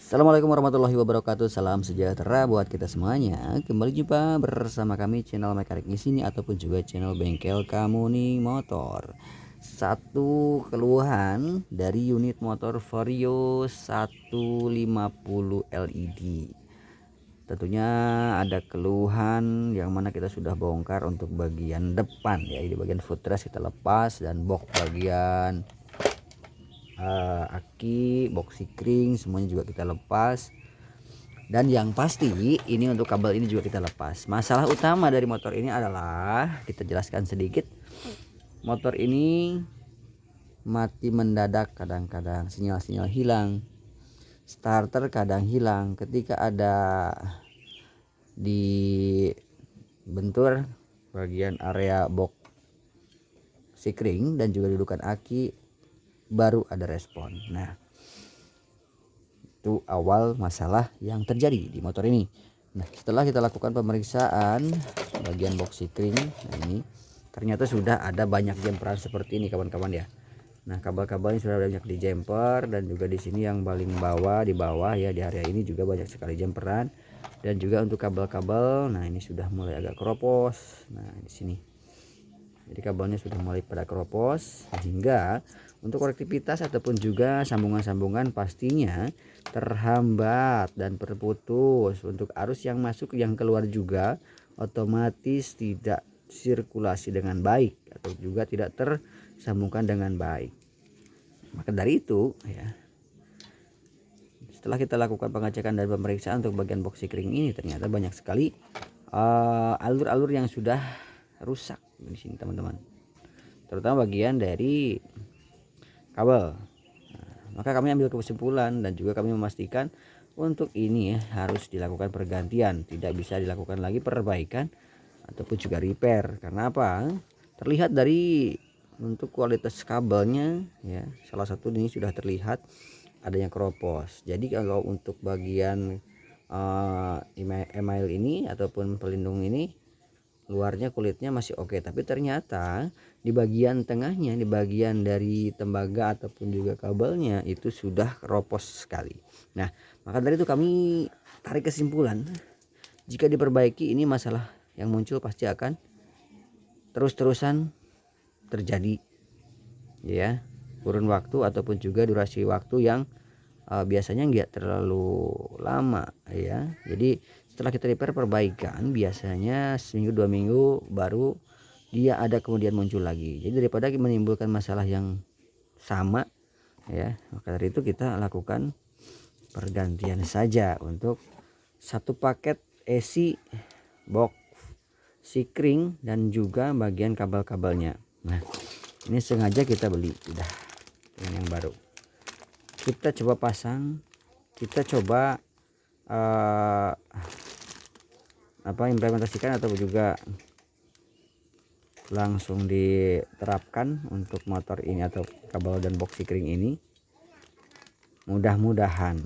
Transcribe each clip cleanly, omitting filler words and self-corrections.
Assalamualaikum warahmatullahi wabarakatuh. Salam sejahtera buat kita semuanya. Kembali jumpa bersama kami channel Mekanik di sini ataupun juga channel Bengkel Kamuni Motor. Satu keluhan dari unit motor Vario 150 LED. Tentunya ada keluhan yang mana kita sudah bongkar untuk bagian depan ya. Di bagian footrest kita lepas dan box bagian aki, box sikring semuanya juga kita lepas. Dan yang pasti ini untuk kabel ini juga kita lepas. Masalah utama dari motor ini adalah kita jelaskan sedikit. Motor ini mati mendadak, kadang-kadang sinyal-sinyal hilang, starter kadang hilang ketika ada di bentur bagian area box sikring dan juga dudukan aki baru ada respon. Nah, itu awal masalah yang terjadi di motor ini. Nah, setelah kita lakukan pemeriksaan bagian box sikring, nah ini ternyata sudah ada banyak jemperan seperti ini kawan-kawan ya. Nah, kabel-kabelnya sudah banyak di jumper dan juga di sini yang paling bawah di bawah ya, di area ini juga banyak sekali jemperan. Dan juga untuk kabel-kabel, nah ini sudah mulai agak keropos. Nah, di sini. Jadi kabelnya sudah mulai pada keropos, sehingga untuk konektivitas ataupun juga sambungan-sambungan pastinya terhambat dan terputus. Untuk arus yang masuk yang keluar juga otomatis tidak sirkulasi dengan baik atau juga tidak tersambungkan dengan baik. Maka dari itu ya, setelah kita lakukan pengecekan dan pemeriksaan untuk bagian box sikring ini, ternyata banyak sekali alur-alur yang sudah rusak di sini teman-teman, terutama bagian dari kabel. Nah, maka kami ambil kesimpulan dan juga kami memastikan untuk ini ya, harus dilakukan pergantian, tidak bisa dilakukan lagi perbaikan ataupun juga repair. Karena apa? Terlihat dari untuk kualitas kabelnya ya, salah satu ini sudah terlihat adanya keropos. Jadi kalau untuk bagian email ini ataupun pelindung ini, luarnya kulitnya masih oke, tapi ternyata di bagian tengahnya, di bagian dari tembaga ataupun juga kabelnya itu sudah keropos sekali. Nah, maka dari itu kami tarik kesimpulan, jika diperbaiki ini masalah yang muncul pasti akan terus-terusan terjadi ya, kurun waktu ataupun juga durasi waktu yang biasanya nggak terlalu lama ya. Jadi setelah kita repair perbaikan biasanya seminggu 2 minggu baru dia ada kemudian muncul lagi. Jadi daripada menimbulkan masalah yang sama ya, maka dari itu kita lakukan pergantian saja untuk satu paket esi, box sikring dan juga bagian kabel-kabelnya. Nah, ini sengaja kita beli udah yang baru. Kita coba pasang, kita coba implementasikan atau juga langsung diterapkan untuk motor ini atau kabel dan box sikring ini. Mudah-mudahan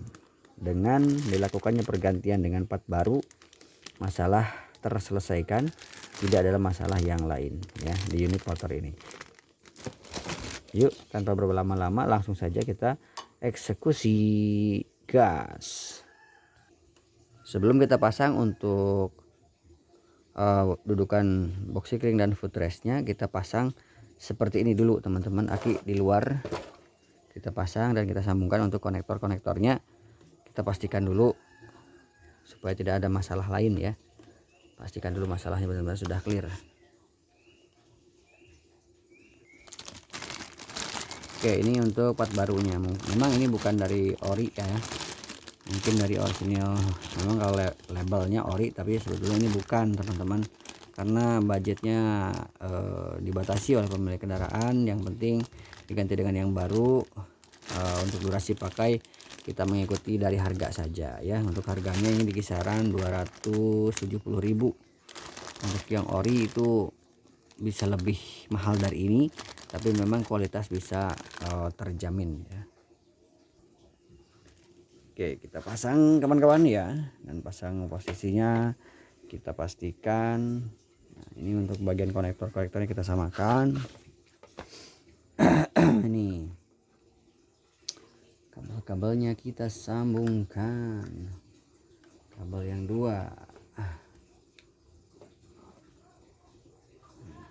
dengan dilakukannya pergantian dengan part baru, masalah terselesaikan, tidak ada masalah yang lain ya di unit motor ini. Yuk, tanpa berlama-lama langsung saja kita eksekusi gas. Sebelum kita pasang untuk dudukan box sikring dan footrestnya, kita pasang seperti ini dulu teman-teman. Aki di luar kita pasang dan kita sambungkan untuk konektor-konektornya. Kita pastikan dulu supaya tidak ada masalah lain ya. Pastikan dulu masalahnya benar-benar sudah clear. Oke, ini untuk part barunya. Memang ini bukan dari ori ya, mungkin dari orisinil. Memang kalau labelnya ori, tapi sebetulnya ini bukan teman-teman, karena budgetnya dibatasi oleh pemilik kendaraan. Yang penting diganti dengan yang baru. Untuk durasi pakai kita mengikuti dari harga saja ya. Untuk harganya ini di kisaran 270.000. Untuk yang ori itu bisa lebih mahal dari ini, tapi memang kualitas bisa terjamin ya. Oke, kita pasang kawan-kawan ya, dan pasang posisinya kita pastikan. Nah, ini untuk bagian konektornya kita samakan. Ini kabelnya kita sambungkan kabel yang 2.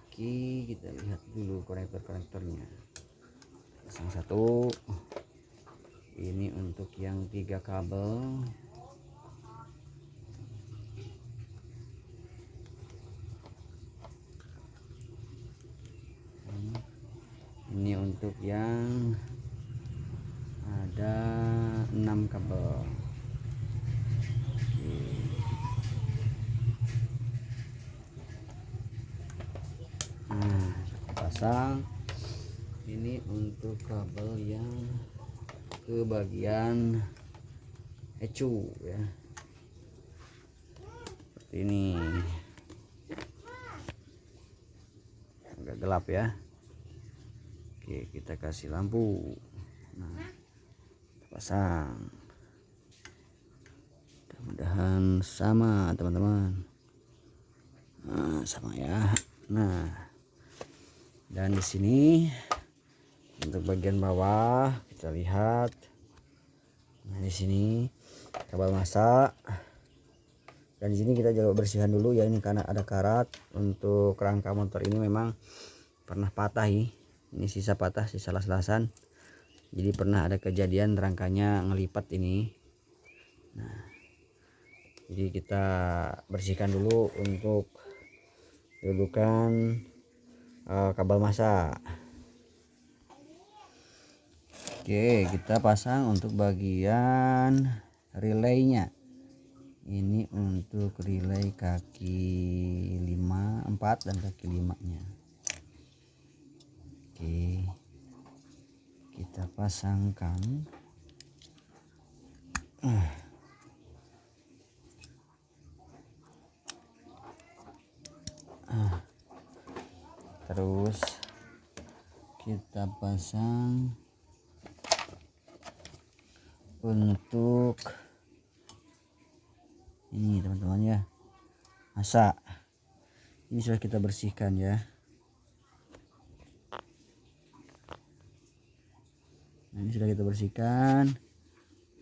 Oke, kita lihat dulu konektornya. Pasang 1. Ini untuk yang 3 kabel. Ini untuk yang ada 6 kabel. Oke. Nah, pasang. Ini untuk kabel yang ke bagian ecu ya. Seperti ini. Agak gelap ya. Oke, kita kasih lampu. Nah, pasang. Mudah-mudahan sama teman-teman. Nah, sama ya. Nah, dan di sini untuk bagian bawah kita lihat. Nah, di sini kabel masa. Dan di sini kita coba bersihkan dulu ya, ini karena ada karat. Untuk rangka motor ini memang pernah patah ya. Ini sisa patah, sisa las-lasan. Jadi pernah ada kejadian rangkanya ngelipat ini. Nah, jadi kita bersihkan dulu untuk dudukan kabel masa. Oke, kita pasang untuk bagian relaynya. Ini untuk relay kaki 5, 4 dan kaki 5-nya. Oke, kita pasangkan. Terus kita pasang untuk ini teman-teman ya, masa. Ini sudah kita bersihkan ya. Nah, ini sudah kita bersihkan.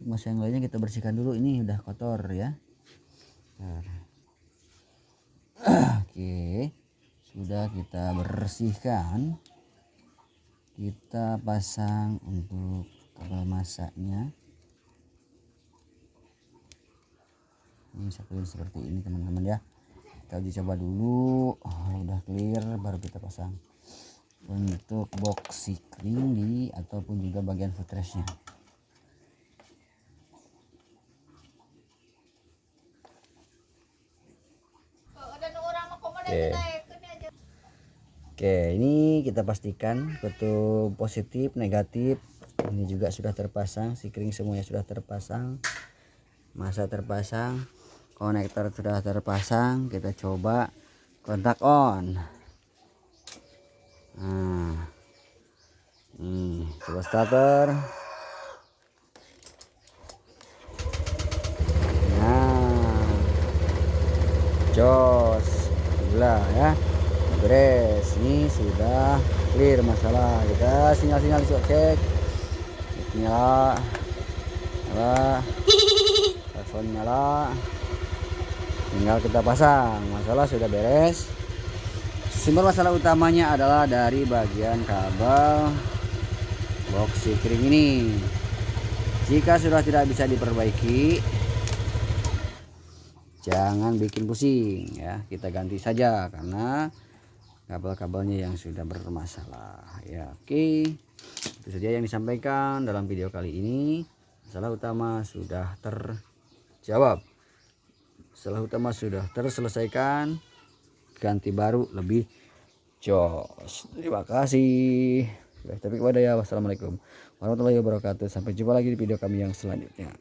Masa yang lainnya kita bersihkan dulu, ini udah kotor ya. Oke, sudah kita bersihkan. Kita pasang untuk kabel masanya. Ini seperti ini teman-teman ya. Kita uji coba dulu. Udah clear baru kita pasang untuk box sikring di ataupun juga bagian footrestnya. Oke, ini kita pastikan betul positif, negatif. Ini juga sudah terpasang, sikring semuanya sudah terpasang, masa terpasang, konektor sudah terpasang. Kita coba kontak on. Nah, coba starter. Nah, jos, gila ya, beres. Ini sudah clear masalah. Kita sinyal-sinyal cek, nyala, telepon nyala, tinggal kita pasang. Masalah sudah beres. Sumber masalah utamanya adalah dari bagian kabel box sikring ini. Jika sudah tidak bisa diperbaiki, jangan bikin pusing ya, kita ganti saja karena kabel-kabelnya yang sudah bermasalah ya. Oke, itu saja yang disampaikan dalam video kali ini. Masalah utama sudah terjawab, masalah utama sudah terselesaikan, ganti baru lebih jos. Terima kasih. Tapi kepada ya, wassalamualaikum warahmatullahi wabarakatuh. Sampai jumpa lagi di video kami yang selanjutnya.